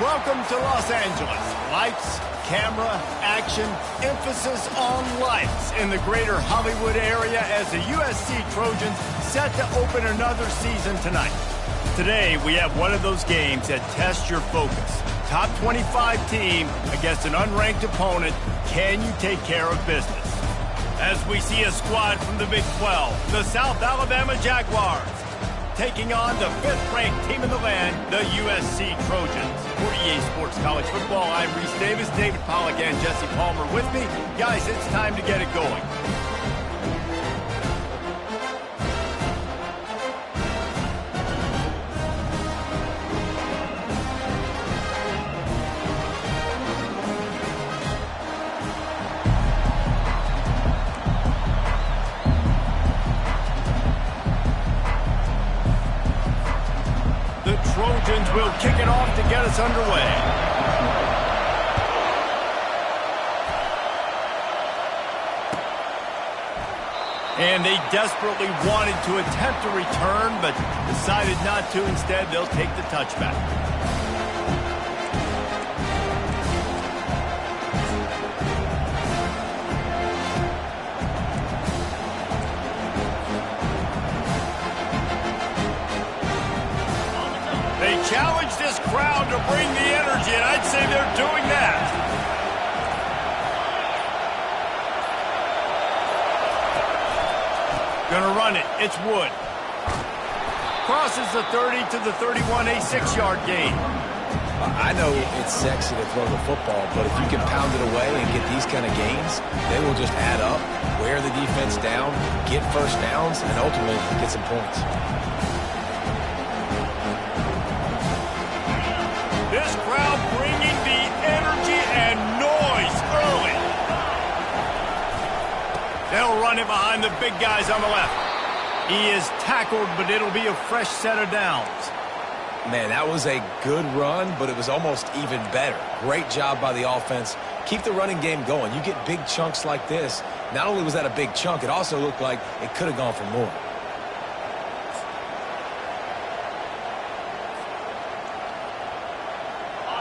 Welcome to Los Angeles. Lights, camera, action, emphasis on lights in the greater Hollywood area as the USC Trojans set to open another season tonight. Today, we have one of those games that tests your focus. Top 25 team against an unranked opponent. Can you take care of business? As we see a squad from the Big 12, the South Alabama Jaguars, taking on the 5th-ranked team in the land, the USC Trojans. For EA Sports College Football, I'm Reese Davis, David Pollack, and Jesse Palmer with me. Guys, it's time to get it going. Trojans will kick it off to get us underway. And they desperately wanted to attempt a return, but decided not to. Instead, they'll take the touchback. They challenge this crowd to bring the energy, and I'd say they're doing that. Gonna run it. It's Wood. Crosses the 30 to the 31, a 6-yard gain. I know it's sexy to throw the football, but if you can pound it away and get these kind of gains, they will just add up, wear the defense down, get first downs, and ultimately get some points. This crowd bringing the energy and noise early. They'll run it behind the big guys on the left. He is tackled, but it'll be a fresh set of downs. Man, that was a good run, but it was almost even better. Great job by the offense. Keep the running game going. You get big chunks like this. Not only was that a big chunk, it also looked like it could have gone for more.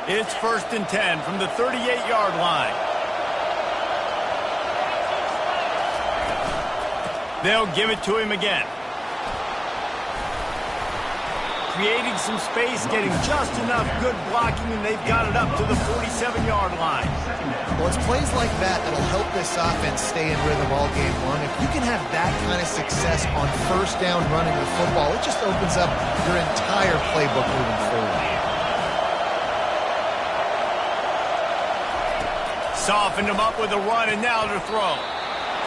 It's 1st and 10 from the 38-yard line. They'll give it to him again. Creating some space, getting just enough good blocking, and they've got it up to the 47-yard line. Well, it's plays like that that'll help this offense stay in rhythm all game long. If you can have that kind of success on first down running the football, it just opens up your entire playbook moving forward. Softened him up with a run, and now to throw.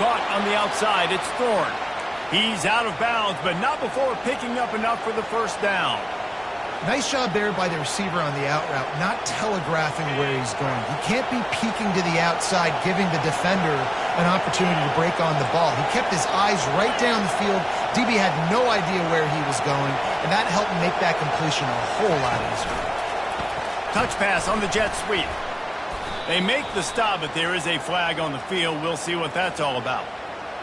Caught on the outside. It's Thorne. He's out of bounds, but not before picking up enough for the first down. Nice job there by the receiver on the out route, not telegraphing where he's going. He can't be peeking to the outside, giving the defender an opportunity to break on the ball. He kept his eyes right down the field. DB had no idea where he was going, and that helped make that completion a whole lot easier. Touch pass on the jet sweep. They make the stop, but there is a flag on the field. We'll see what that's all about.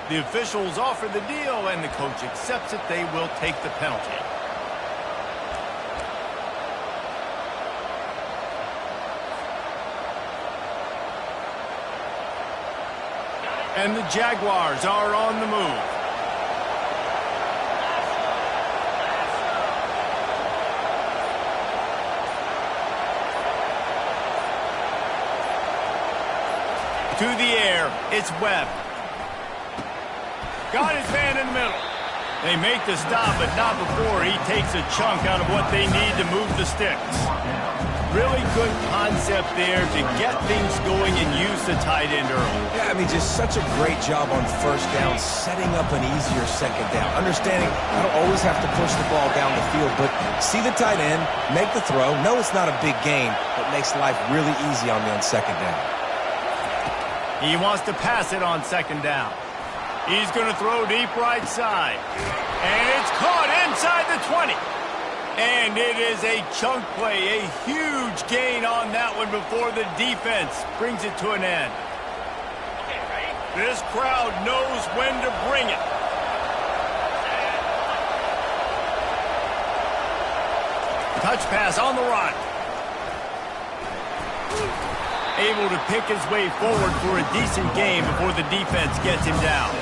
The officials offer the deal, and the coach accepts it. They will take the penalty. And the Jaguars are on the move. To the air, it's Webb. Got his man in the middle. They make the stop, but not before he takes a chunk out of what they need to move the sticks. Really good concept there to get things going and use the tight end early. Yeah, I mean, just such a great job on first down, setting up an easier second down. Understanding I don't always have to push the ball down the field, but see the tight end, make the throw. No, it's not a big gain, but makes life really easy on me on second down. He wants to pass it on second down. He's going to throw deep right side. And it's caught inside the 20. And it is a chunk play, a huge gain on that one before the defense brings it to an end. This crowd knows when to bring it. Touch pass on the run. Able to pick his way forward for a decent game before the defense gets him down.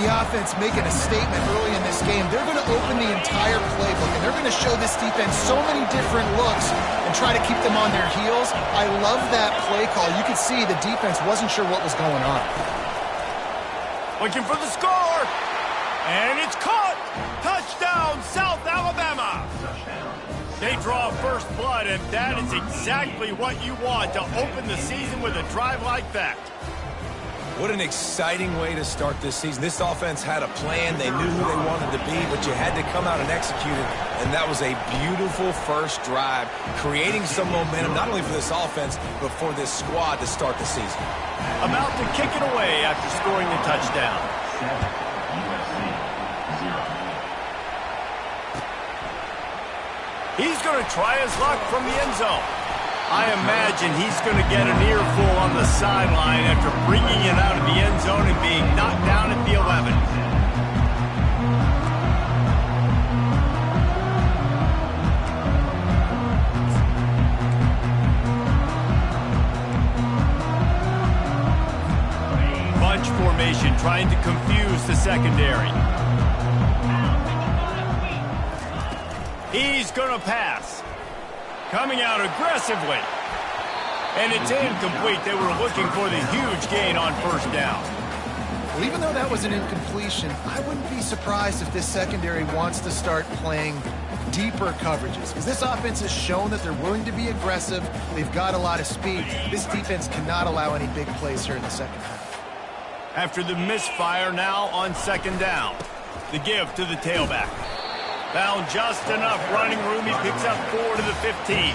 The offense making a statement early in this game. They're going to open the entire playbook, and they're going to show this defense so many different looks and try to keep them on their heels. I love that play call. You could see the defense wasn't sure what was going on. Looking for the score, and it's caught. Touchdown, South Alabama. They draw first blood, and that is exactly what you want to open the season with a drive like that. What an exciting way to start this season. This offense had a plan. They knew who they wanted to be, but you had to come out and execute it. And that was a beautiful first drive, creating some momentum, not only for this offense, but for this squad to start the season. About to kick it away after scoring the touchdown. He's going to try his luck from the end zone. I imagine he's going to get an earful on the sideline after bringing it out of the end zone and being knocked down at the 11. Bunch formation trying to confuse the secondary. He's going to pass. Coming out aggressively. And it's incomplete. They were looking for the huge gain on first down. Well, even though that was an incompletion, I wouldn't be surprised if this secondary wants to start playing deeper coverages, because this offense has shown that they're willing to be aggressive. They've got a lot of speed. This defense cannot allow any big plays here in the second half. After the misfire, now on second down. The give to the tailback. Found just enough running room. He picks up 4 to the 15.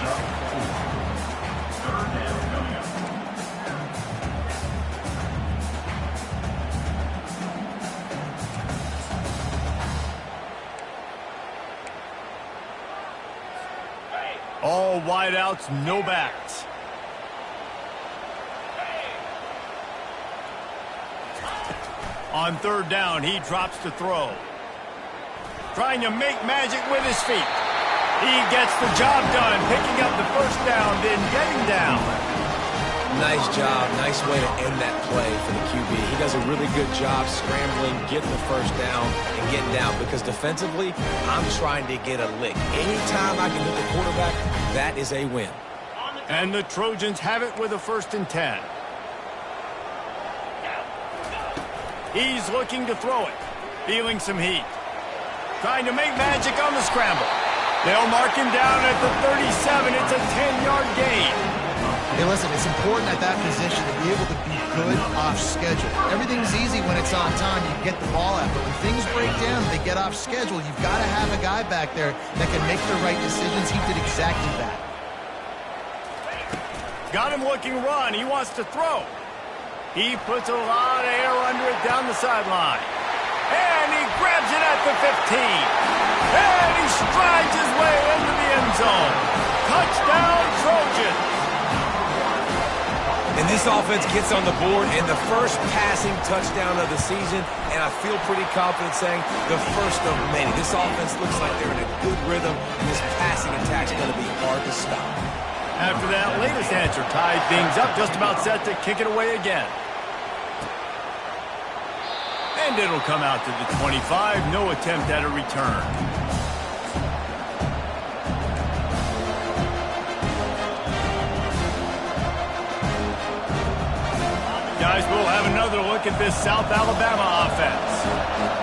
All wideouts, no backs. On third down, he drops to throw. Trying to make magic with his feet. He gets the job done, picking up the first down, then getting down. Nice job. Nice way to end that play for the QB. He does a really good job scrambling, getting the first down, and getting down. Because defensively, I'm trying to get a lick. Anytime I can hit the quarterback, that is a win. And the Trojans have it with a 1st and 10. He's looking to throw it. Feeling some heat. Trying to make magic on the scramble. They'll mark him down at the 37. It's a 10-yard gain. Hey, listen, it's important at that position to be able to be good off schedule. Everything's easy when it's on time. You get the ball out. But when things break down, they get off schedule. You've got to have a guy back there that can make the right decisions. He did exactly that. Got him looking run. He wants to throw. He puts a lot of air under it down the sideline. And he grabs it at the 15. And he strides his way into the end zone. Touchdown, Trojans. And this offense gets on the board and the first passing touchdown of the season, and I feel pretty confident saying the first of many. This offense looks like they're in a good rhythm, and this passing attack's going to be hard to stop. After that latest answer tied things up, just about set to kick it away again. And it'll come out to the 25. No attempt at a return. Guys, we'll have another look at this South Alabama offense.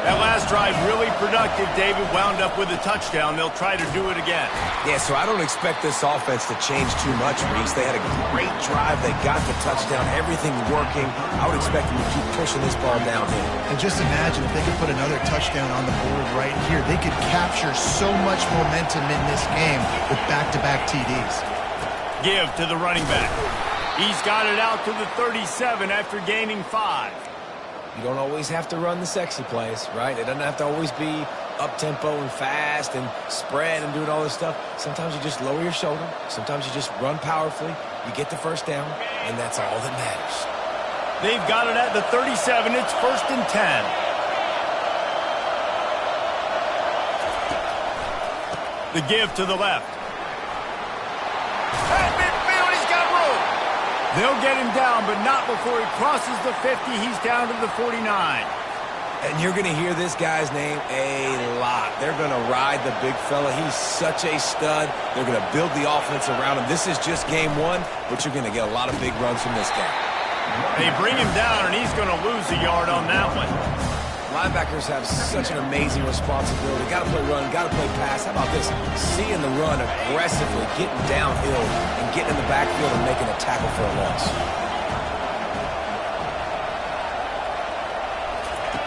That last drive really productive. David wound up with a touchdown. They'll try to do it again. Yeah, so I don't expect this offense to change too much, Reese. They had a great drive. They got the touchdown. Everything working. I would expect them to keep pushing this ball downhill. And just imagine if they could put another touchdown on the board right here. They could capture so much momentum in this game with back-to-back TDs. Give to the running back. He's got it out to the 37 after gaining 5. You don't always have to run the sexy plays, right? It doesn't have to always be up-tempo and fast and spread and doing all this stuff. Sometimes you just lower your shoulder. Sometimes you just run powerfully. You get the first down, and that's all that matters. They've got it at the 37. It's 1st and 10. The give to the left. At midfield, he's got room. They'll get him down, but not before he crosses the 50. He's down to the 49. And you're going to hear this guy's name a lot. They're going to ride the big fella. He's such a stud. They're going to build the offense around him. This is just game one, but you're going to get a lot of big runs from this guy. They bring him down, and he's going to lose a yard on that one. Linebackers have such an amazing responsibility. Got to play run, got to play pass. How about this? Seeing the run aggressively, getting downhill, and getting in the backfield and making a tackle for a loss.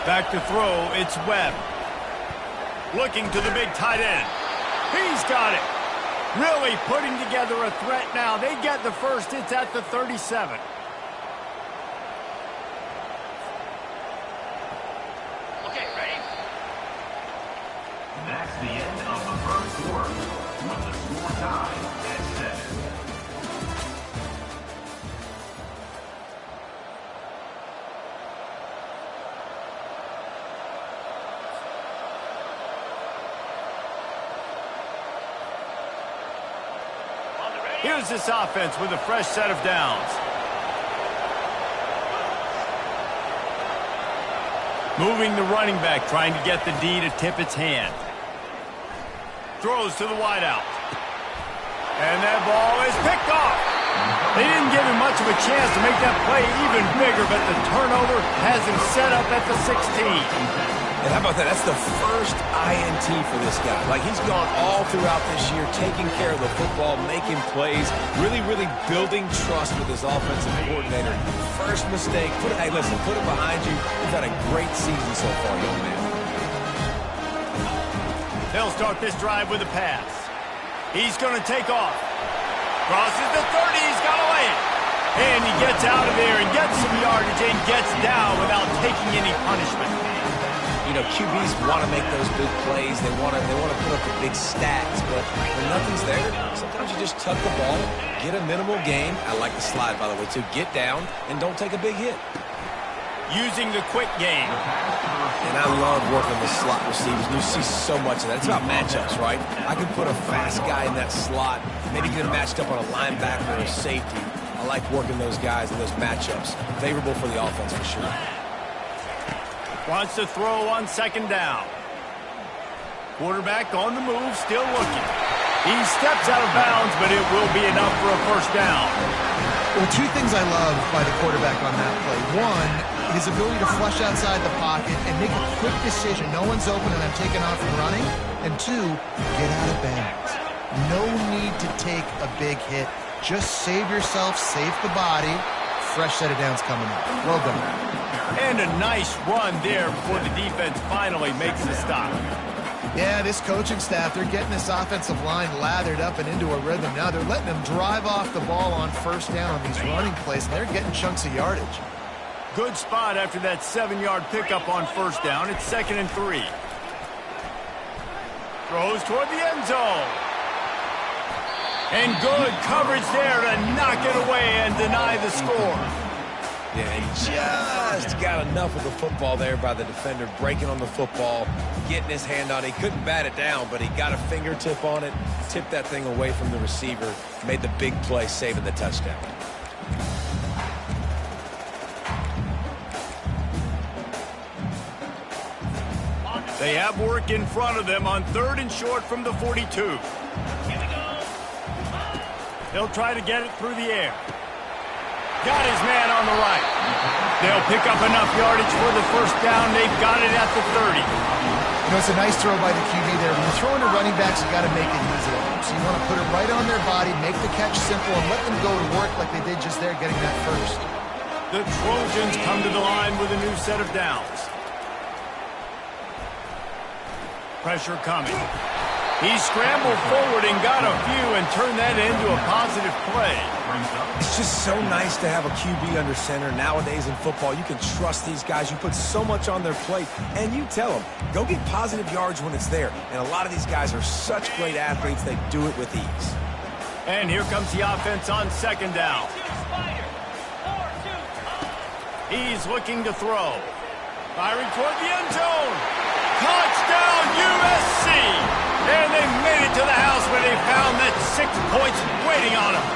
Back to throw, it's Webb. Looking to the big tight end. He's got it. Really putting together a threat now. They get the first. It's at the 37. That's the end of the first quarter, with the score tied at 7. Here's this offense with a fresh set of downs. Moving the running back, trying to get the D to tip its hand. Throws to the wideout. And that ball is picked off. They didn't give him much of a chance to make that play even bigger, but the turnover has him set up at the 16. And how about that? That's the first INT for this guy. Like, he's gone all throughout this year, taking care of the football, making plays, really building trust with his offensive coordinator. First mistake. Hey, listen, put it behind you. You've had a great season so far, young man. They'll start this drive with a pass. He's going to take off. Crosses the 30. He's got to lay it. And he gets out of there and gets some yardage and gets down without taking any punishment. You know, QBs want to make those big plays. They want to put up the big stats, but when nothing's there, sometimes you just tuck the ball, get a minimal gain. I like the slide, by the way, too. Get down and don't take a big hit. Using the quick game. And I love working with slot receivers. You see so much of that. It's about matchups, right? I can put a fast guy in that slot, maybe get him matched up on a linebacker or a safety. I like working those guys in those matchups. Favorable for the offense for sure. Wants to throw on second down. Quarterback on the move, still looking. He steps out of bounds, but it will be enough for a first down. Well, two things I love by the quarterback on that play. One, his ability to flush outside the pocket and make a quick decision. No one's open and I'm taking off and running. And two, get out of bounds. No need to take a big hit. Just save yourself, save the body. Fresh set of downs coming up. Well done. And a nice run there before the defense finally makes the stop. Yeah, this coaching staff, they're getting this offensive line lathered up and into a rhythm. Now they're letting them drive off the ball on first down on these running plays, and they're getting chunks of yardage. Good spot after that 7-yard pickup on first down. It's 2nd and 3. Throws toward the end zone. And good coverage there to knock it away and deny the score. Yeah, he just got enough of the football there by the defender, breaking on the football, getting his hand on it. He couldn't bat it down, but he got a fingertip on it, tipped that thing away from the receiver, made the big play, saving the touchdown. They have work in front of them on 3rd and short from the 42. They'll try to get it through the air. Got his man on the right. They'll pick up enough yardage for the first down. They've got it at the 30. You know, it's a nice throw by the QB there. When you're throwing to running backs, you got to make it easy on them. So you want to put it right on their body, make the catch simple, and let them go to work like they did just there, getting that first. The Trojans come to the line with a new set of downs. Pressure coming. He scrambled forward and got a few and turned that into a positive play. It's just so nice to have a QB under center. Nowadays in football, you can trust these guys. You put so much on their plate, and you tell them, go get positive yards when it's there. And a lot of these guys are such great athletes, they do it with ease. And here comes the offense on 2nd down. He's looking to throw. Firing toward the end zone. Touchdown, USC! And they made it to the house where they found that 6 points waiting on them.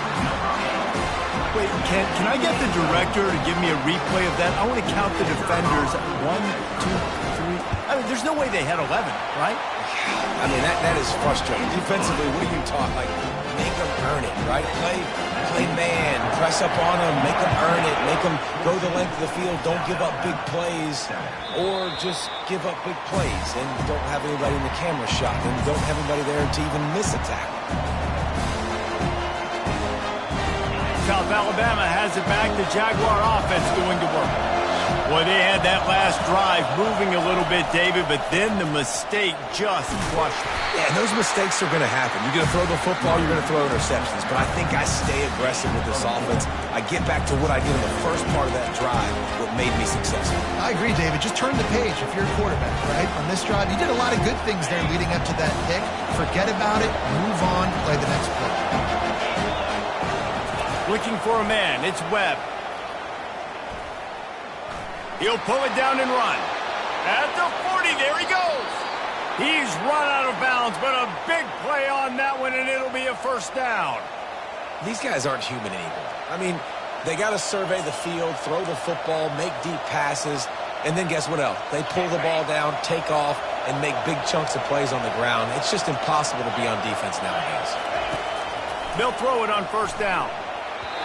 Wait, can I get the director to give me a replay of that? I want to count the defenders. 1, 2, 3. I mean, there's no way they had 11, right? I mean, that is frustrating. Defensively, what are you taught? Like, make them earn it, right? Play man, press up on them, make them earn it, make them go the length of the field, don't give up big plays, or just give up big plays and don't have anybody in the camera shot and don't have anybody there to even miss a tackle. South Alabama has it back. The Jaguar offense going to work. Well, they had that last drive moving a little bit, David, but then the mistake just crushed them. Yeah, and those mistakes are going to happen. You're going to throw the football, you're going to throw interceptions, but I think I stay aggressive with this offense. I get back to what I did in the first part of that drive, what made me successful. I agree, David. Just turn the page if you're a quarterback, right? On this drive, you did a lot of good things there leading up to that pick. Forget about it, move on, play the next play. Looking for a man. It's Webb. He'll pull it down and run. At the 40, there he goes. He's run out of bounds, but a big play on that one, and it'll be a first down. These guys aren't human anymore. I mean, they got to survey the field, throw the football, make deep passes, and then guess what else? They pull the ball down, take off, and make big chunks of plays on the ground. It's just impossible to be on defense nowadays. They'll throw it on first down.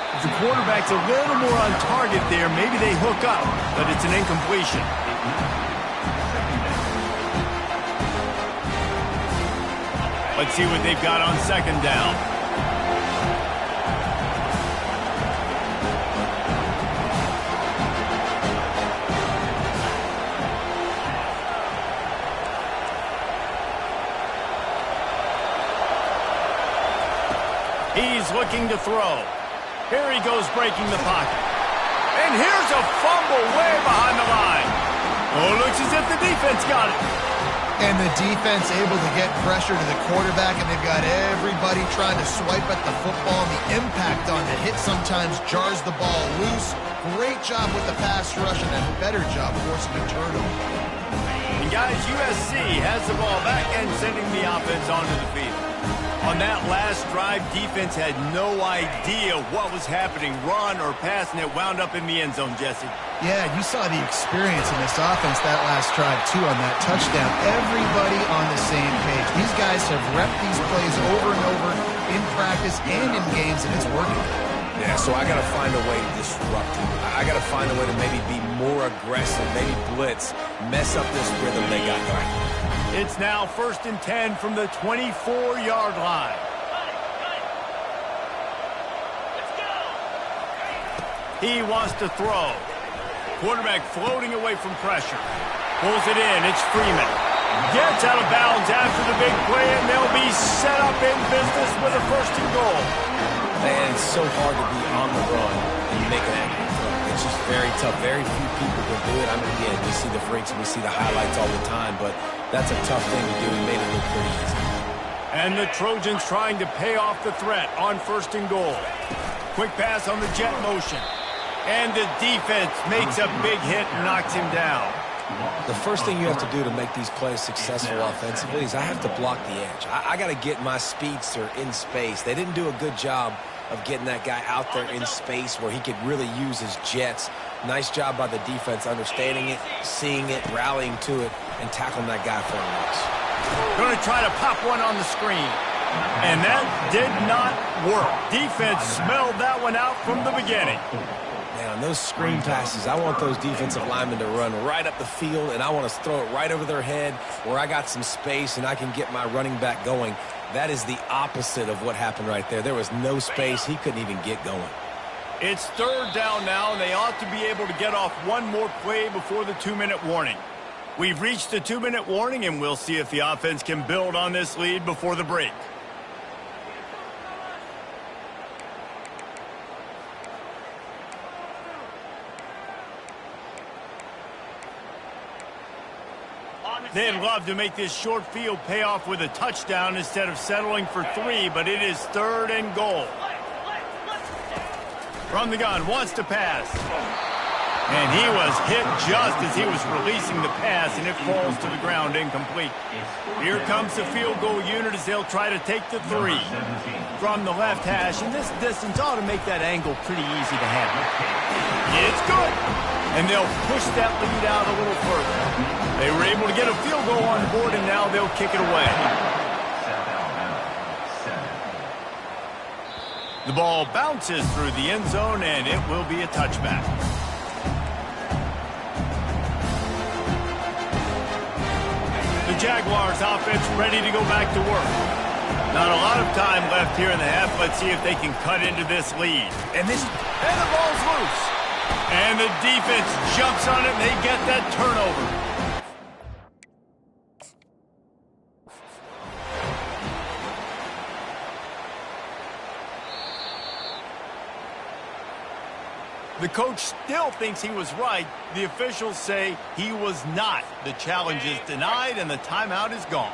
If the quarterback's a little more on target there, maybe they hook up, but it's an incompletion. Let's see what they've got on second down. He's looking to throw. Here he goes breaking the pocket. And here's a fumble way behind the line. Oh, it looks as if the defense got it. And the defense able to get pressure to the quarterback, and they've got everybody trying to swipe at the football, and the impact on the hit sometimes jars the ball loose. Great job with the pass rush, and a better job forcing a turnover. And guys, USC has the ball back and sending the offense onto the field. On that last drive, defense had no idea what was happening, run or pass, and it wound up in the end zone, Jesse. Yeah, you saw the experience in this offense that last drive, too, on that touchdown. Everybody on the same page. These guys have repped these plays over and over in practice and in games, and it's working. Yeah, so I got to find a way to disrupt it. I got to find a way to maybe be more aggressive, maybe blitz, mess up this rhythm they got going. It's now 1st and 10 from the 24-yard line. He wants to throw. Quarterback floating away from pressure. Pulls it in. It's Freeman. Gets out of bounds after the big play, and they'll be set up in business with a 1st and goal. Man, it's so hard to be on the run and make an accurate throw. It's just very tough. Very few people can do it. I mean, again, we see the freaks and we see the highlights all the time, but that's a tough thing to do. He made it look pretty easy. And the Trojans trying to pay off the threat on 1st and goal. Quick pass on the jet motion. And the defense makes a big hit and knocks him down. The first thing you have to do to make these plays successful offensively is I have to block the edge. I got to get my speedster in space. They didn't do a good job of getting that guy out there in space where he could really use his jets. Nice job by the defense understanding it, seeing it, rallying to it, and tackling that guy for a loss. Going to try to pop one on the screen. And that did not work. Defense smelled that one out from the beginning. Man, on those screen passes, I want those defensive linemen to run right up the field, and I want to throw it right over their head where I got some space and I can get my running back going. That is the opposite of what happened right there. There was no space. He couldn't even get going. It's 3rd down now, and they ought to be able to get off one more play before the 2-minute warning. We've reached the 2-minute warning, and we'll see if the offense can build on this lead before the break. They'd love to make this short field pay off with a touchdown instead of settling for 3, but it is 3rd and goal. From the gun, wants to pass. And he was hit just as he was releasing the pass, and it falls to the ground incomplete. Here comes the field goal unit as they'll try to take the 3 from the left hash. And this distance ought to make that angle pretty easy to handle. It's good. And they'll push that lead out a little further. They were able to get a field goal on the board, and now they'll kick it away. The ball bounces through the end zone, and it will be a touchback. The Jaguars offense ready to go back to work. Not a lot of time left here in the half. Let's see if they can cut into this lead. And the ball's loose. And the defense jumps on it, and they get that turnover. The coach still thinks he was right. The officials say he was not. The challenge is denied, and the timeout is gone.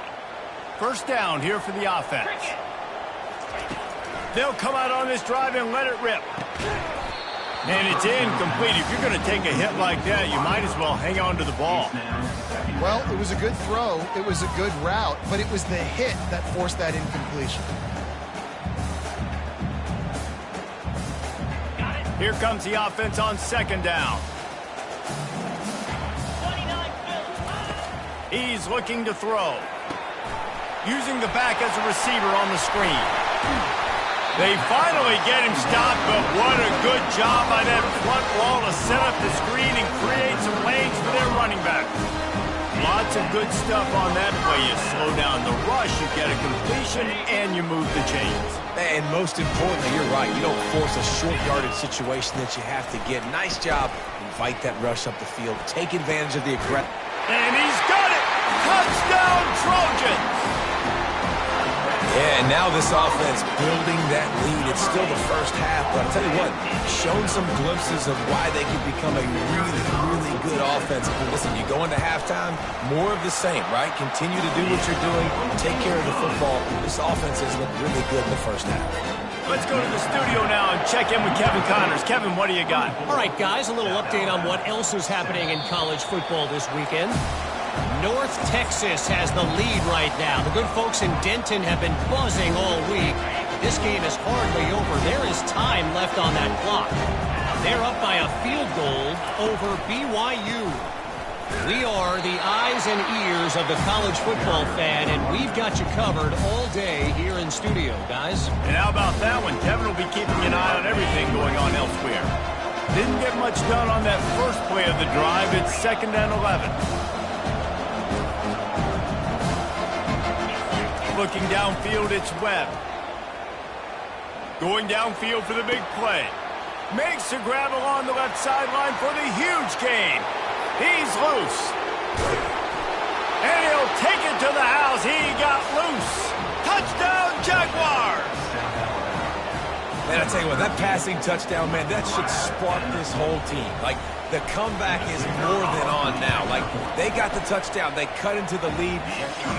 First down here for the offense. They'll come out on this drive and let it rip. And it's incomplete. If you're going to take a hit like that, you might as well hang on to the ball. Well, it was a good throw. It was a good route, but it was the hit that forced that incompletion. Here comes the offense on second down. He's looking to throw. Using the back as a receiver on the screen. They finally get him stopped, but what a good job by that front wall to set up the screen and create some lanes for their running back. Lots of good stuff on that play. You slow down the rush, you get a completion, and you move the chains. And most importantly, you're right. You don't force a short-yarded situation that you have to get. Nice job. Invite that rush up the field. Take advantage of the aggression. And he's got it! Touchdown, Trojans! Yeah, and now this offense building that lead. It's still the first half, but I'll tell you what, shown some glimpses of why they could become a really, really good offense. Listen, you go into halftime, more of the same, right? Continue to do what you're doing, take care of the football. This offense has looked really good in the first half. Let's go to the studio now and check in with Kevin Connors. Kevin, what do you got? All right, guys, a little update on what else is happening in college football this weekend. North Texas has the lead right now. The good folks in Denton have been buzzing all week. This game is hardly over. There is time left on that clock. They're up by a field goal over BYU. We are the eyes and ears of the college football fan, and we've got you covered all day here in studio, guys. And how about that one? Kevin will be keeping an eye on everything going on elsewhere. Didn't get much done on that first play of the drive. It's 2nd and 11. Looking downfield, it's Webb. Going downfield for the big play. Makes a grab along the left sideline for the huge gain. He's loose. And he'll take it to the house. He got loose. Touchdown, Jaguars! Man, I tell you what, that passing touchdown, man, that should spark this whole team. Like, the comeback is more than on now. Like, they got the touchdown. They cut into the lead.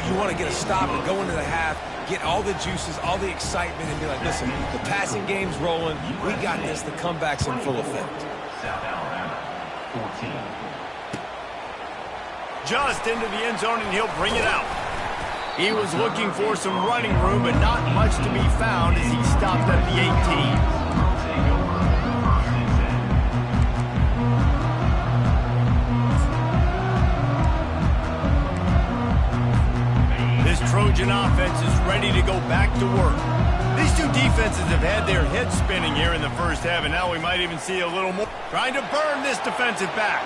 You want to get a stop and go into the half, get all the juices, all the excitement, and be like, listen, the passing game's rolling. We got this. The comeback's in full effect. South Alabama, 14. Just into the end zone, and he'll bring it out. He was looking for some running room, but not much to be found as he stopped at the 18. This Trojan offense is ready to go back to work. These two defenses have had their heads spinning here in the first half, and now we might even see a little more. Trying to burn this defensive back.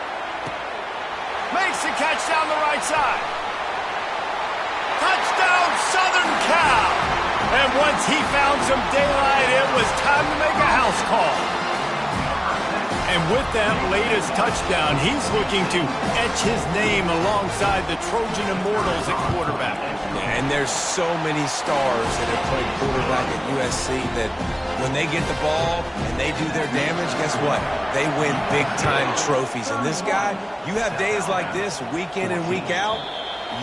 Makes the catch down the right side. Touchdown, Southern Cal! And once he found some daylight, it was time to make a house call. And with that latest touchdown, he's looking to etch his name alongside the Trojan Immortals at quarterback. And there's so many stars that have played quarterback at USC that when they get the ball and they do their damage, guess what? They win big-time trophies. And this guy, you have days like this, week in and week out,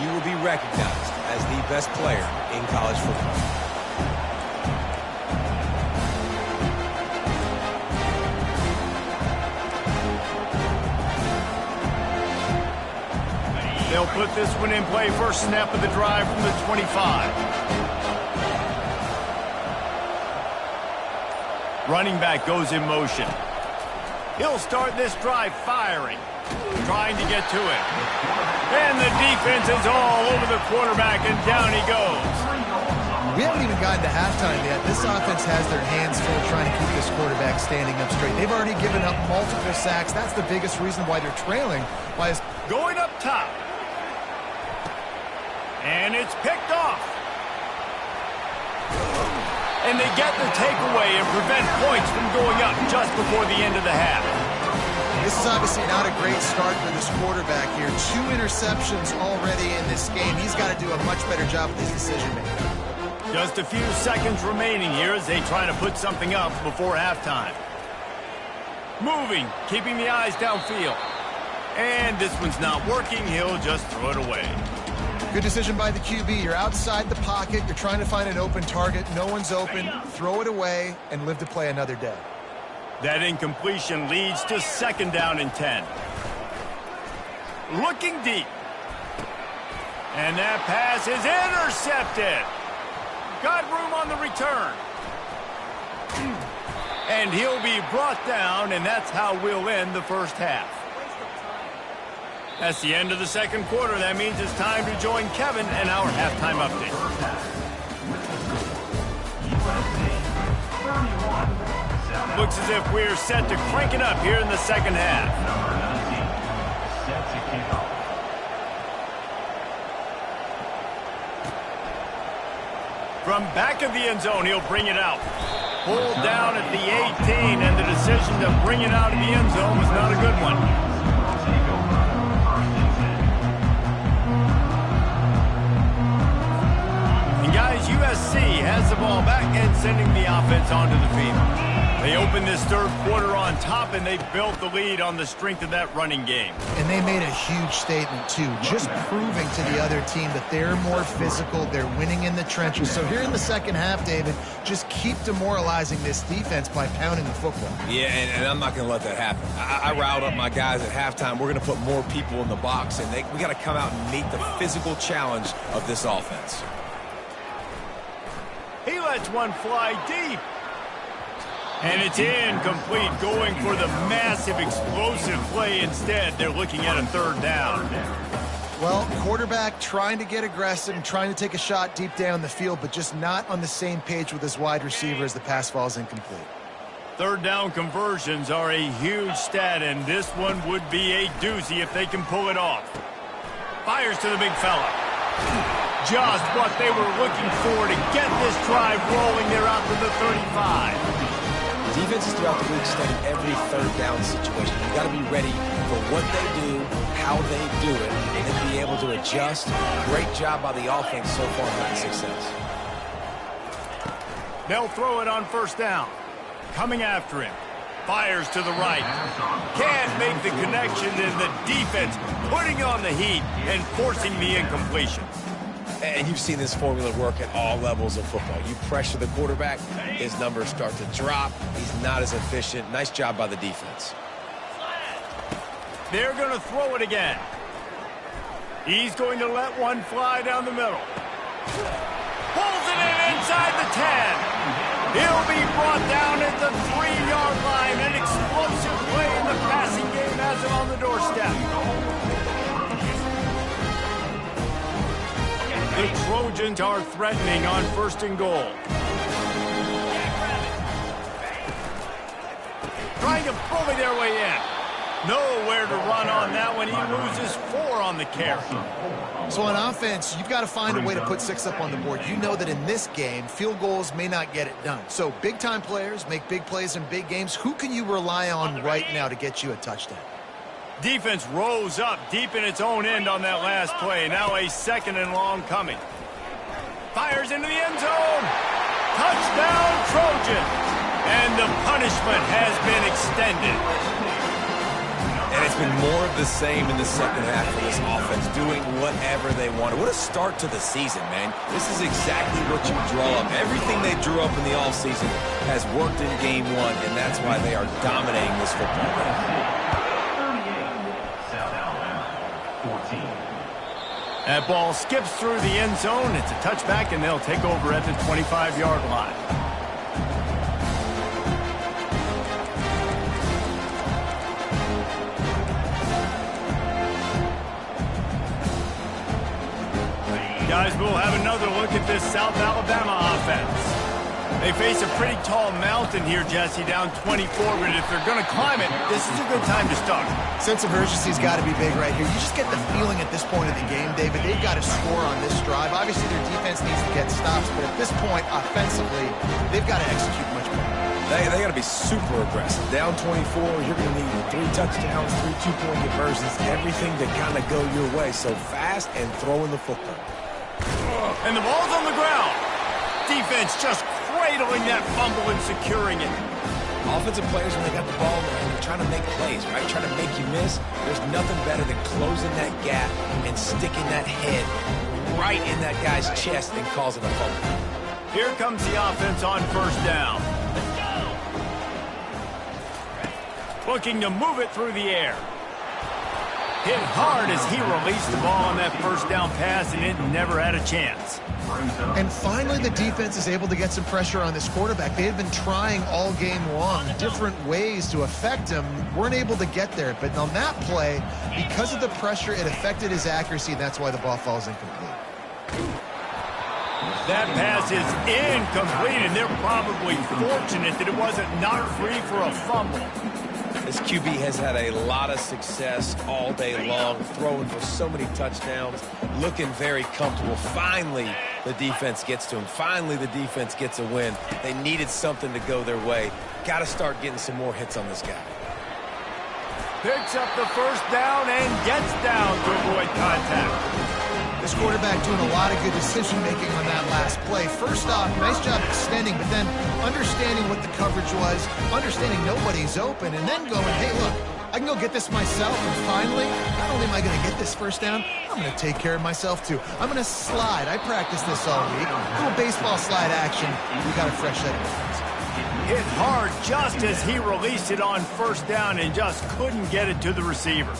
you will be recognized as the best player in college football. put this one in play. First snap of the drive from the 25. Running back goes in motion. He'll start this drive firing, trying to get to it. And the defense is all over the quarterback, and down he goes. We haven't even gotten to halftime yet. This offense has their hands full trying to keep this quarterback standing up straight. They've already given up multiple sacks. That's the biggest reason why they're trailing. Going up top. And it's picked off. And they get the takeaway and prevent points from going up just before the end of the half. This is obviously not a great start for this quarterback here. 2 interceptions already in this game. He's got to do a much better job with his decision-making. Just a few seconds remaining here as they try to put something up before halftime. Moving, keeping the eyes downfield. And this one's not working. He'll just throw it away. Good decision by the QB. You're outside the pocket. You're trying to find an open target. No one's open. Throw it away and live to play another day. That incompletion leads to 2nd down and 10. Looking deep. And that pass is intercepted. Got room on the return. And he'll be brought down, and that's how we'll end the first half. That's the end of the second quarter. That means it's time to join Kevin and our halftime update. Looks as if we're set to crank it up here in the second half. Set to kick off. From back of the end zone, he'll bring it out. Pulled down at the 18, and the decision to bring it out of the end zone was not a good one. And guys, USC has the ball back and sending the offense onto the field. They opened this third quarter on top, and they built the lead on the strength of that running game. And they made a huge statement, too, just proving to the other team that they're more physical, they're winning in the trenches. So here in the second half, David, just keep demoralizing this defense by pounding the football. Yeah, and I'm not going to let that happen. I riled up my guys at halftime. We're going to put more people in the box, and we got to come out and meet the physical challenge of this offense. He lets one fly deep. And it's incomplete, going for the massive explosive play instead. They're looking at a 3rd down. Well, quarterback trying to get aggressive and trying to take a shot deep down the field, but just not on the same page with his wide receiver as the pass falls incomplete. 3rd down conversions are a huge stat, and this one would be a doozy if they can pull it off. Fires to the big fella. Just what they were looking for to get this drive rolling. They're out to the 35. Defenses throughout the league study every 3rd down situation. You've got to be ready for what they do, how they do it, and then be able to adjust. Great job by the offense so far having success. They'll throw it on 1st down. Coming after him. Fires to the right. Can't make the connection, and the defense putting on the heat and forcing the incompletion. And you've seen this formula work at all levels of football. You pressure the quarterback, his numbers start to drop. He's not as efficient. Nice job by the defense. They're going to throw it again. He's going to let one fly down the middle. Pulls it in inside the 10. He'll be brought down at the 3-yard line. An explosive play in the passing game has him on the doorstep. The Trojans are threatening on 1st and goal. Trying to bully their way in. Nowhere to run on that one. He loses 4 on the carry. So on offense, you've got to find a way to put 6 up on the board. You know that in this game, field goals may not get it done. So big-time players make big plays in big games. Who can you rely on right now to get you a touchdown? Defense rose up deep in its own end on that last play. Now a 2nd and long coming. Fires into the end zone. Touchdown, Trojans. And the punishment has been extended. And it's been more of the same in the second half for this offense, doing whatever they wanted. What a start to the season, man. This is exactly what you draw up. Everything they drew up in the offseason has worked in game 1, and that's why they are dominating this football game. That ball skips through the end zone. It's a touchback, and they'll take over at the 25-yard line. Guys, we'll have another look at this South Alabama offense. They face a pretty tall mountain here, Jesse, down 24, but if they're going to climb it, this is a good time to start. Sense of urgency's got to be big right here. You just get the feeling at this point of the game, David, they've got to score on this drive. Obviously, their defense needs to get stops, but at this point, offensively, they've got to execute much better. They got to be super aggressive. Down 24, you're going to need 3 touchdowns, 3 two-point conversions, everything to kind of go your way. So fast and throwing the football. And the ball's on the ground. Defense just cradling that fumble and securing it. Offensive players, when they got the ball, they're trying to make plays, right? Trying to make you miss. There's nothing better than closing that gap and sticking that head right in that guy's chest and causing a fumble. Here comes the offense on first down. Looking to move it through the air. Hit hard as he released the ball on that first down pass, and it never had a chance. And finally, the defense is able to get some pressure on this quarterback. They had been trying all game long, different ways to affect him, weren't able to get there. But on that play, because of the pressure, it affected his accuracy, and that's why the ball falls incomplete. That pass is incomplete, and they're probably fortunate that it wasn't knocked free for a fumble. This QB has had a lot of success all day long, throwing for so many touchdowns, looking very comfortable. Finally, the defense gets to him. Finally, the defense gets a win. They needed something to go their way. Got to start getting some more hits on this guy. Picks up the first down and gets down to avoid contact. This quarterback doing a lot of good decision-making on that last play. First off, nice job extending, but then understanding what the coverage was, understanding nobody's open, and then going, hey, look, I can go get this myself, and finally, not only am I going to get this first down, I'm going to take care of myself, too. I'm going to slide. I practiced this all week. A little baseball slide action. We got a fresh set of defense. Hit hard just as he released it on first down and just couldn't get it to the receiver.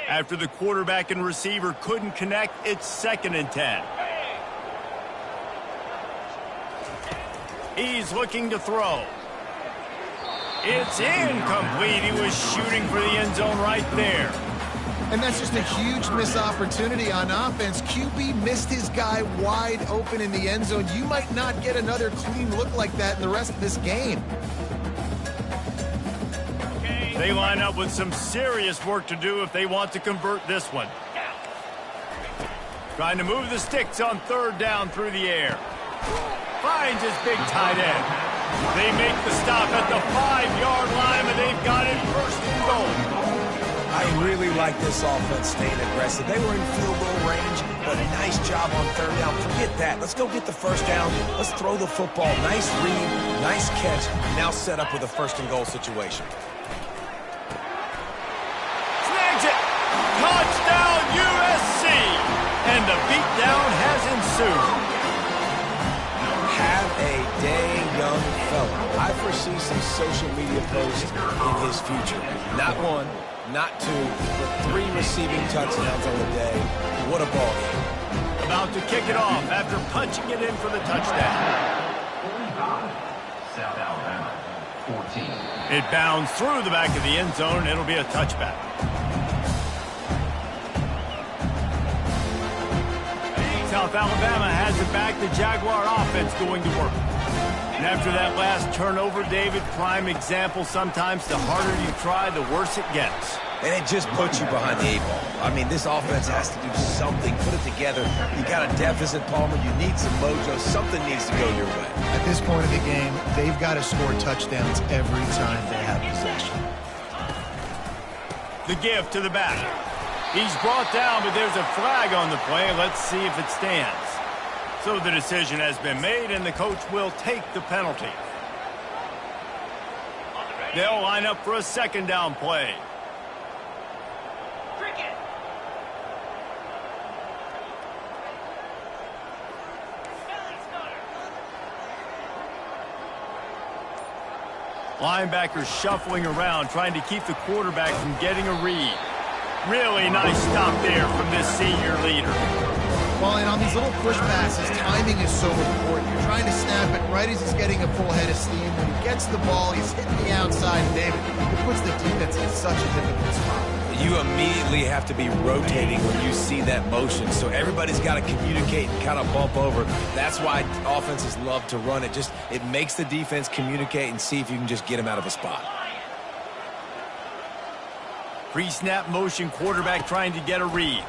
After the quarterback and receiver couldn't connect, it's 2nd and 10. He's looking to throw. It's incomplete. He was shooting for the end zone right there. And that's just a huge missed opportunity on offense. QB missed his guy wide open in the end zone. You might not get another clean look like that in the rest of this game. They line up with some serious work to do if they want to convert this one. Trying to move the sticks on 3rd down through the air. Finds his big tight end. They make the stop at the 5-yard line, and they've got it 1st and goal. I really like this offense staying aggressive. They were in field goal range, but a nice job on 3rd down. Forget that. Let's go get the first down. Let's throw the football. Nice read, nice catch. Now set up with a 1st and goal situation. Touchdown USC! And the beatdown has ensued. Have a day, young fella. I foresee some social media posts in his future. Not 1, not 2, but 3 receiving touchdowns on the day. What a ball game. About to kick it off after punching it in for the touchdown. South Alabama, 14. It bounds through the back of the end zone, and it'll be a touchback. South Alabama has it back. The Jaguar offense going to work. And after that last turnover, David, prime example, sometimes the harder you try, the worse it gets. And it just puts you behind the 8 ball. I mean, this offense has to do something, put it together. You got a deficit, Palmer. You need some mojo. Something needs to go your way. At this point of the game, they've got to score touchdowns every time they have possession. The give to the back. He's brought down, but there's a flag on the play. Let's see if it stands. So the decision has been made, and the coach will take the penalty. They'll line up for a 2nd down play. Linebackers shuffling around, trying to keep the quarterback from getting a read. Really nice stop there from this senior leader. Well, and on these little push passes, timing is so important. You're trying to snap it right as he's getting a full head of steam. When he gets the ball, he's hitting the outside, David. It puts the defense in such a difficult spot. You immediately have to be rotating when you see that motion. So everybody's got to communicate and kind of bump over. That's why offenses love to run it. It makes the defense communicate and see if you can just get him out of a spot. Pre-snap motion, quarterback trying to get a read.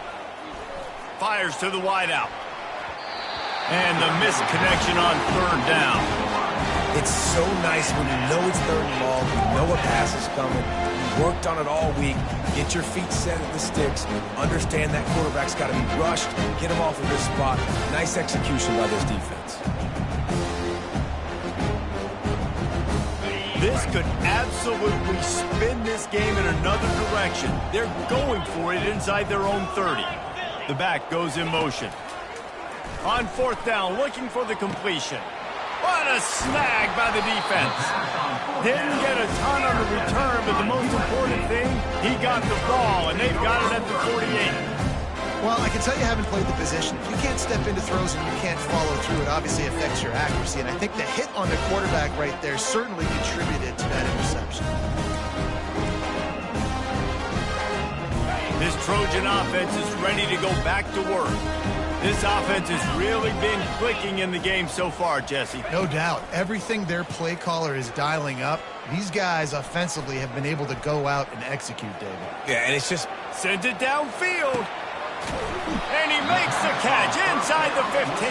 Fires to the wideout. And the missed connection on third down. It's so nice when you know it's third and long, you know a pass is coming, you worked on it all week, get your feet set at the sticks, understand that quarterback's got to be rushed, get him off of this spot. Nice execution by this defense. This could absolutely spin this game in another direction. They're going for it inside their own 30. The back goes in motion. On fourth down, looking for the completion. What a snag by the defense. Didn't get a ton on the return, but the most important thing, he got the ball, and they've got it at the 48. Well, I can tell you haven't played the position. If you can't step into throws and you can't follow through, it obviously affects your accuracy. And I think the hit on the quarterback right there certainly contributed to that interception. This Trojan offense is ready to go back to work. This offense has really been clicking in the game so far, Jesse. No doubt. Everything their play caller is dialing up, these guys offensively have been able to go out and execute, David. Yeah, and it's just... Sends it downfield. And he makes the catch inside the 15.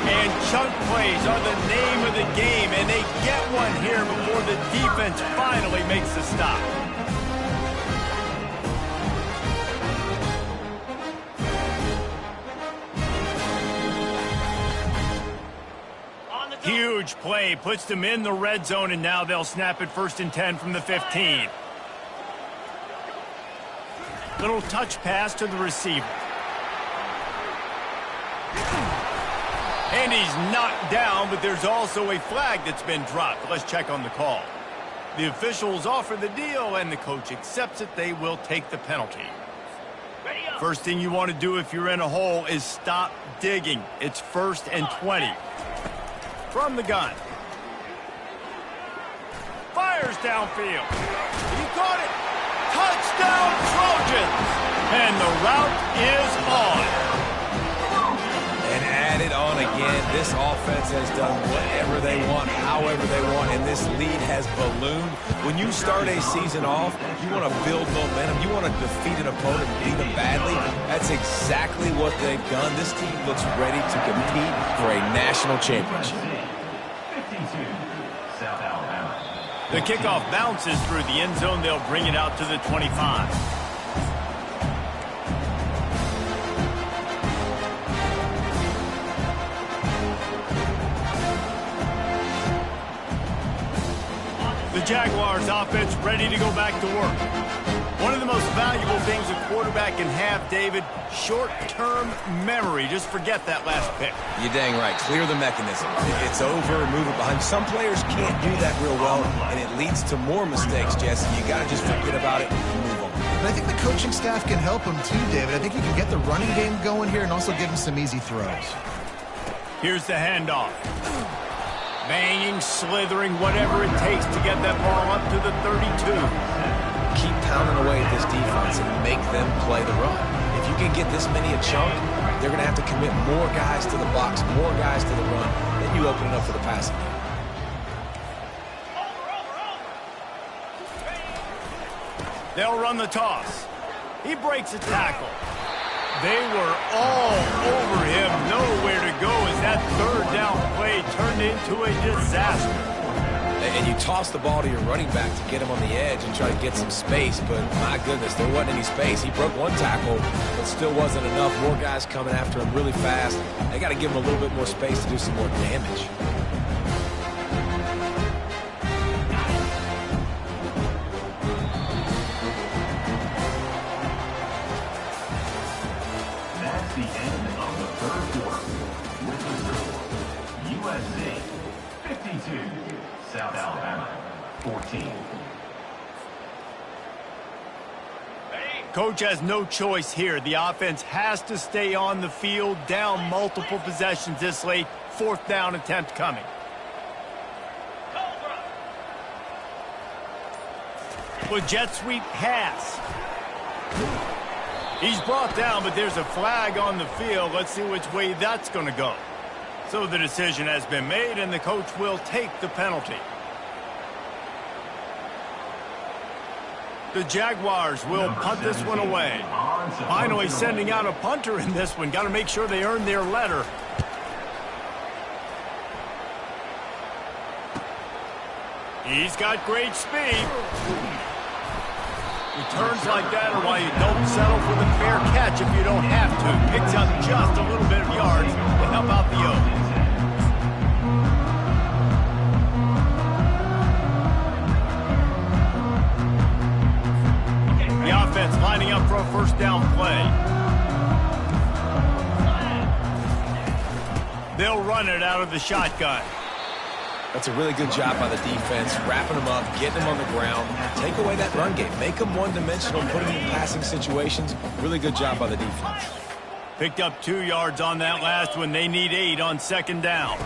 And chunk plays are the name of the game, and they get one here before the defense finally makes the stop. Huge play, puts them in the red zone, and now they'll snap it 1st and 10 from the 15. Little touch pass to the receiver. And he's knocked down, but there's also a flag that's been dropped. Let's check on the call. The officials offer the deal, and the coach accepts it. They will take the penalty. First thing you want to do if you're in a hole is stop digging. It's 1st and 20. From the gun. Fires downfield. He caught it. Touchdown, Trojans. And the route is on. And added on again. This offense has done whatever they want, however they want, and this lead has ballooned. When you start a season off, you want to build momentum. You want to defeat an opponent and beat them badly. That's exactly what they've done. This team looks ready to compete for a national championship. The kickoff bounces through the end zone. They'll bring it out to the 25. The Jaguars offense ready to go back to work. One of the most valuable things a quarterback can have, David, short-term memory. Just forget that last pick. You're dang right. Clear the mechanism. It's over, move it behind. Some players can't do that real well, and it leads to more mistakes, Jesse. You got to just forget about it and move on. And I think the coaching staff can help him too, David. I think you can get the running game going here and also give him some easy throws. Here's the handoff. Banging, slithering, whatever it takes to get that ball up to the 32. Keep pounding away at this defense and make them play the run. If you can get this many a chunk, they're going to have to commit more guys to the box, more guys to the run. Then you open it up for the passing game. They'll run the toss. He breaks a tackle. They were all over him. Nowhere to go as that third down play turned into a disaster. And you toss the ball to your running back to get him on the edge and try to get some space, but my goodness, there wasn't any space. He broke one tackle, but still wasn't enough. More guys coming after him really fast. They got to give him a little bit more space to do some more damage. That's the end of the third quarter. With the score, USC 52, South Alabama. 14. Coach has no choice here. The offense has to stay on the field, down multiple possessions this late. 4th down attempt coming. With jet sweep pass. He's brought down, but there's a flag on the field. Let's see which way that's going to go. So the decision has been made, and the coach will take the penalty. The Jaguars will punt this one away. Finally sending out a punter in this one. Got to make sure they earn their letter. He's got great speed. Returns like that are why you don't settle for the fair catch if you don't have to. Picks up just a little bit of yards to help out the Oaks. The offense lining up for a 1st down play. They'll run it out of the shotgun. That's a really good job by the defense, wrapping them up, getting them on the ground. Take away that run game. Make them one-dimensional, put them in passing situations. Really good job by the defense. Picked up 2 yards on that last one. They need 8 on 2nd down.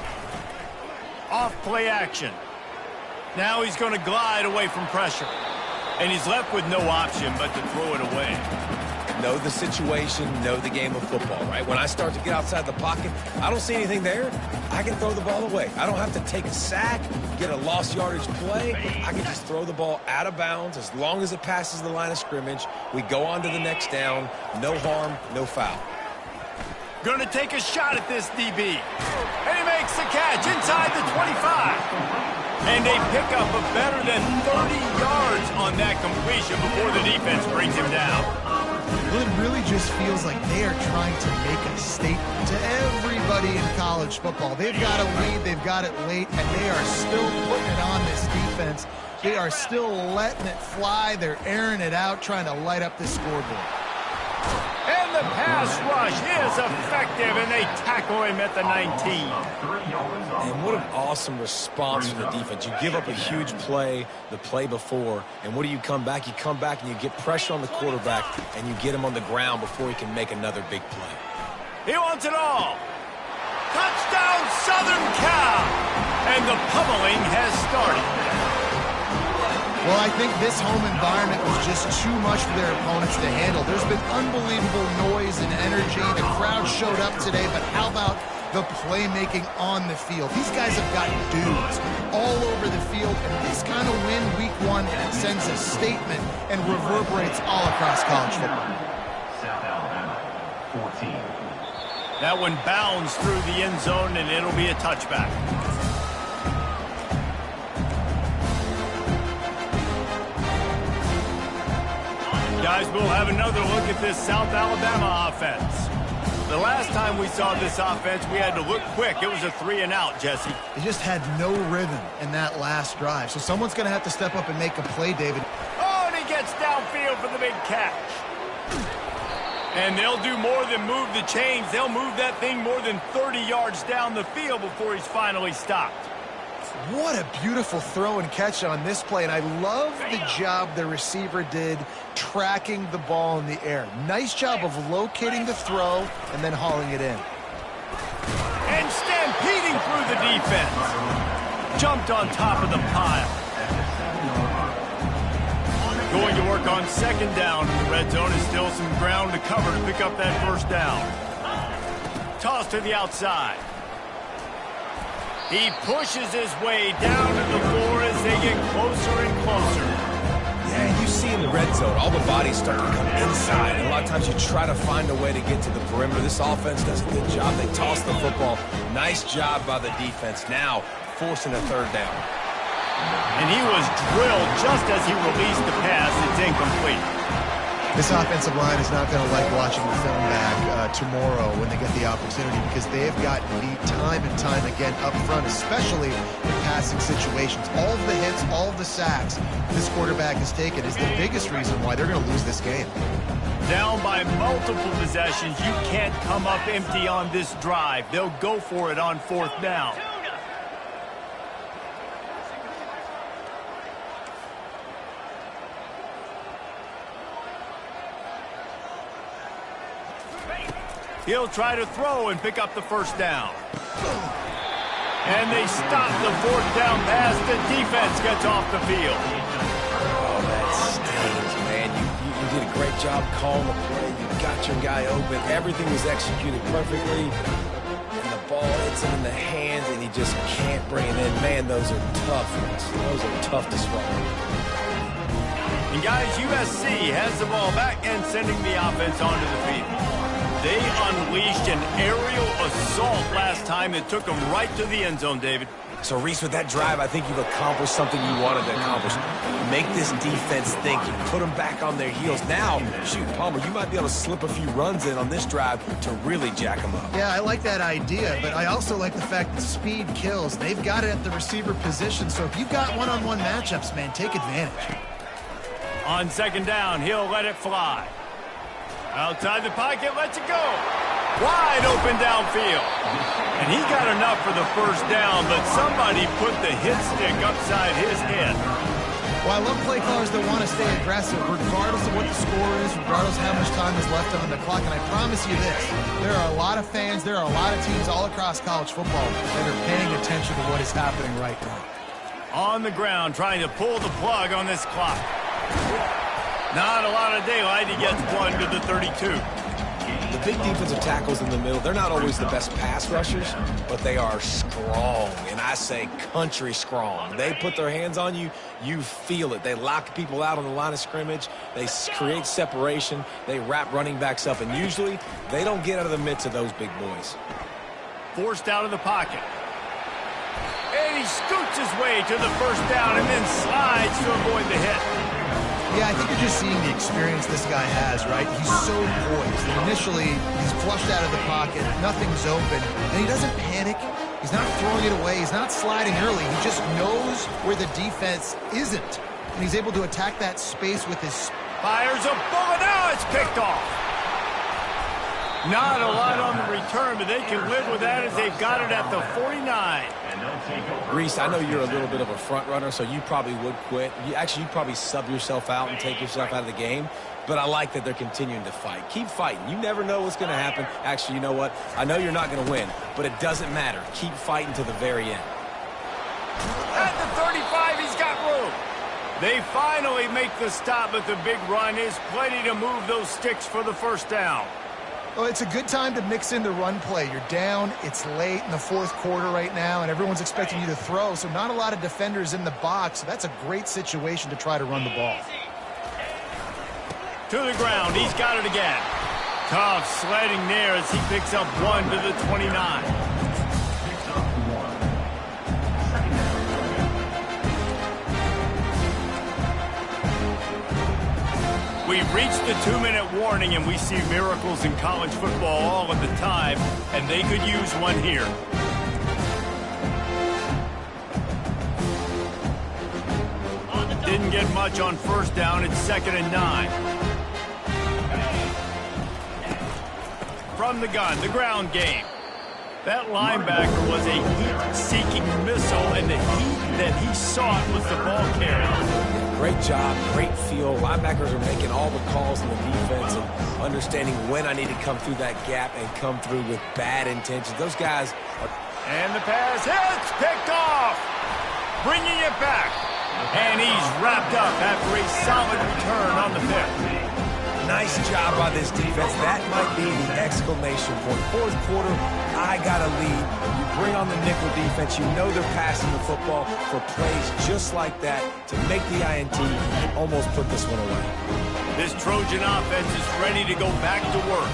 Off play action. Now he's going to glide away from pressure. And he's left with no option but to throw it away. Know the situation, know the game of football, right? When I start to get outside the pocket, I don't see anything there, I can throw the ball away. I don't have to take a sack, get a lost yardage play. I can just throw the ball out of bounds as long as it passes the line of scrimmage. We go on to the next down. No harm, no foul. Going to take a shot at this DB. And he makes the catch inside the 25. And they pick up a better than 30 yards on that completion before the defense brings him down. Well, it really just feels like they are trying to make a statement to everybody in college football. They've got a lead, they've got it late, and they are still putting it on this defense. They are still letting it fly. They're airing it out, trying to light up the scoreboard. And the pass rush is effective, and they tackle him at the 19. And what an awesome response from the defense. You give up a huge play the play before, and what do you come back? You come back and you get pressure on the quarterback, and you get him on the ground before he can make another big play. He wants it all. Touchdown, Southern Cal! And the pummeling has started. Well, I think this home environment was just too much for their opponents to handle. There's been unbelievable noise and energy. The crowd showed up today, but how about the playmaking on the field? These guys have got dudes all over the field, and this kind of win week 1 sends a statement and reverberates all across college football. South Alabama, 14. That one bounds through the end zone, and it'll be a touchback. Guys, we'll have another look at this South Alabama offense. The last time we saw this offense, we had to look quick. It was a 3-and-out, Jesse. They just had no rhythm in that last drive. So someone's going to have to step up and make a play, David. Oh, and he gets downfield for the big catch. And they'll do more than move the chains. They'll move that thing more than 30 yards down the field before he's finally stopped. What a beautiful throw and catch on this play, and I love the job the receiver did tracking the ball in the air. Nice job of locating the throw and then hauling it in. And stampeding through the defense. Jumped on top of the pile. Going to work on 2nd down in the red zone. Is still some ground to cover to pick up that 1st down. Toss to the outside. He pushes his way down to the floor as they get closer and closer. Yeah, you see in the red zone, all the bodies start to come inside. And a lot of times you try to find a way to get to the perimeter. This offense does a good job. They toss the football. Nice job by the defense. Now forcing a 3rd down. And he was drilled just as he released the pass. It's incomplete. This offensive line is not going to like watching the film back tomorrow when they get the opportunity, because they have gotten beat time and time again up front, especially in passing situations. All of the hits, all of the sacks this quarterback has taken is the biggest reason why they're going to lose this game. Down by multiple possessions, you can't come up empty on this drive. They'll go for it on 4th down. He'll try to throw and pick up the first down. And they stop the fourth down pass. The defense gets off the field. Oh, that stings, man. You did a great job calling the play. You got your guy open. Everything was executed perfectly. And the ball hits him in the hands, and he just can't bring it in. Man, those are tough ones. Those are tough to swallow. And guys, USC has the ball back and sending the offense onto the field. They unleashed an aerial assault last time that took them right to the end zone, David. So, Reese, with that drive, I think you've accomplished something you wanted to accomplish. Make this defense think. You put them back on their heels. Now, shoot, Palmer, you might be able to slip a few runs in on this drive to really jack them up. Yeah, I like that idea, but I also like the fact that speed kills. They've got it at the receiver position, so if you've got one-on-one matchups, man, take advantage. On second down, he'll let it fly. Outside the pocket, lets it go. Wide open downfield. And he got enough for the first down, but somebody put the hit stick upside his head. Well, I love play callers that want to stay aggressive, regardless of what the score is, regardless of how much time is left on the clock. And I promise you this, there are a lot of fans, there are a lot of teams all across college football that are paying attention to what is happening right now. On the ground, trying to pull the plug on this clock. Not a lot of daylight. He gets one to the 32. The big defensive tackles in the middle, they're not always the best pass rushers, but they are strong, and I say country strong. They put their hands on you, you feel it. They lock people out on the line of scrimmage. They create separation. They wrap running backs up, and usually they don't get out of the midst of those big boys. Forced out of the pocket. And he scoots his way to the first down and then slides to avoid the hit. Yeah, I think you're just seeing the experience this guy has, right? He's so poised. And initially, he's flushed out of the pocket. Nothing's open. And he doesn't panic. He's not throwing it away. He's not sliding early. He just knows where the defense isn't. And he's able to attack that space with his... Fires a bullet. Now it's picked off. Not a lot on the return, but they can live with that as they've got it at the 49. Reese, I know you're a little bit of a front runner, so you probably would quit. You'd probably sub yourself out and take yourself out of the game. But I like that they're continuing to fight. Keep fighting. You never know what's going to happen. Actually, you know what? I know you're not going to win, but it doesn't matter. Keep fighting to the very end. At the 35, he's got room. They finally make the stop, but the big run is plenty to move those sticks for the first down. Well, it's a good time to mix in the run play. You're down, it's late in the fourth quarter right now, and everyone's expecting you to throw, so not a lot of defenders in the box. So that's a great situation to try to run the ball. To the ground, he's got it again. Tough sledding there as he picks up one to the 29. We've reached the 2-minute warning, and we see miracles in college football all of the time, and they could use one here. Didn't get much on first down. It's 2nd and 9. From the gun, the ground game. That linebacker was a heat-seeking missile, and the heat that he sought was the ball carrier. Great job, great feel. Linebackers are making all the calls in the defense and understanding when I need to come through that gap and come through with bad intentions. Those guys are... And the pass hits, picked off, bringing it back. And he's wrapped up after a solid return on the pick. Nice job by this defense. That might be the exclamation point. Fourth quarter, I got a lead. You bring on the nickel defense. You know they're passing the football for plays just like that to make the INT and almost put this one away. This Trojan offense is ready to go back to work.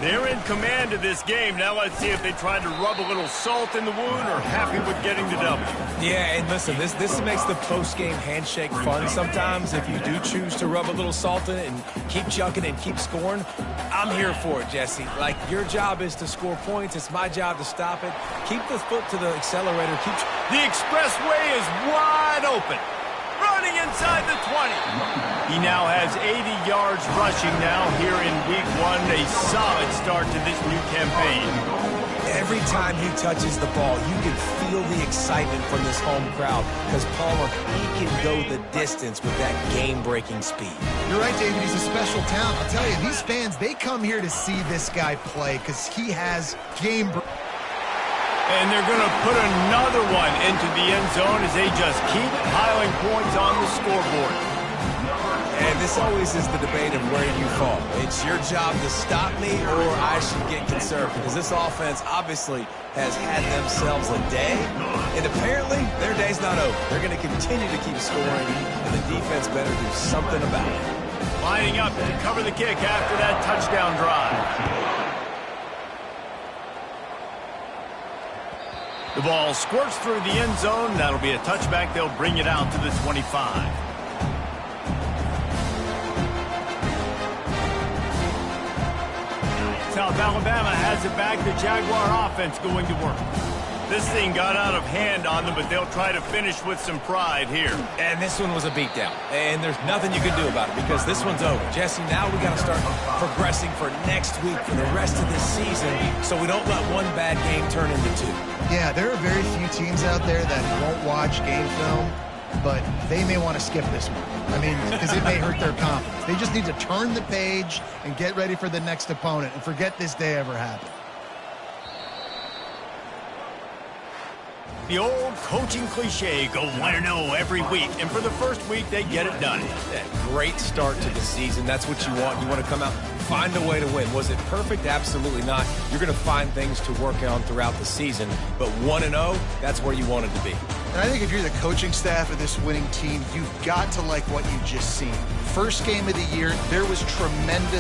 They're in command of this game. Now let's see if they tried to rub a little salt in the wound or happy with getting the W. Yeah, and listen, this makes the post-game handshake fun sometimes. If you do choose to rub a little salt in it and keep chucking and keep scoring, I'm here for it, Jesse. Like, your job is to score points. It's my job to stop it. Keep the foot to the accelerator. The expressway is wide open. Running inside the 20. He now has 80 yards rushing now here in week 1. A solid start to this new campaign. Every time he touches the ball, you can feel the excitement from this home crowd because Palmer, he can go the distance with that game-breaking speed. You're right, David. He's a special talent. I'll tell you, these fans, they come here to see this guy play because he has game. And they're going to put another one into the end zone as they just keep piling points on the scoreboard. And this always is the debate of where you fall. It's your job to stop me or I should get conservative because this offense obviously has had themselves a day. And apparently, their day's not over. They're going to continue to keep scoring, and the defense better do something about it. Lining up to cover the kick after that touchdown drive. The ball squirts through the end zone. That'll be a touchback. They'll bring it out to the 25. South Alabama has it back. The Jaguar offense going to work. This thing got out of hand on them, but they'll try to finish with some pride here. And this one was a beatdown. And there's nothing you can do about it because this one's over. Jesse, now we got to start progressing for next week for the rest of this season so we don't let one bad game turn into two. Yeah, there are very few teams out there that won't watch game film, but they may want to skip this one. I mean, because it may hurt their confidence. They just need to turn the page and get ready for the next opponent and forget this day ever happened. The old coaching cliche, go 1-0 every week. And for the first week, they get it done. That great start to the season. That's what you want. You want to come out, find a way to win. Was it perfect? Absolutely not. You're going to find things to work on throughout the season. But 1-0, that's where you want it to be. And I think if you're the coaching staff of this winning team, you've got to like what you've just seen. First game of the year, there was tremendous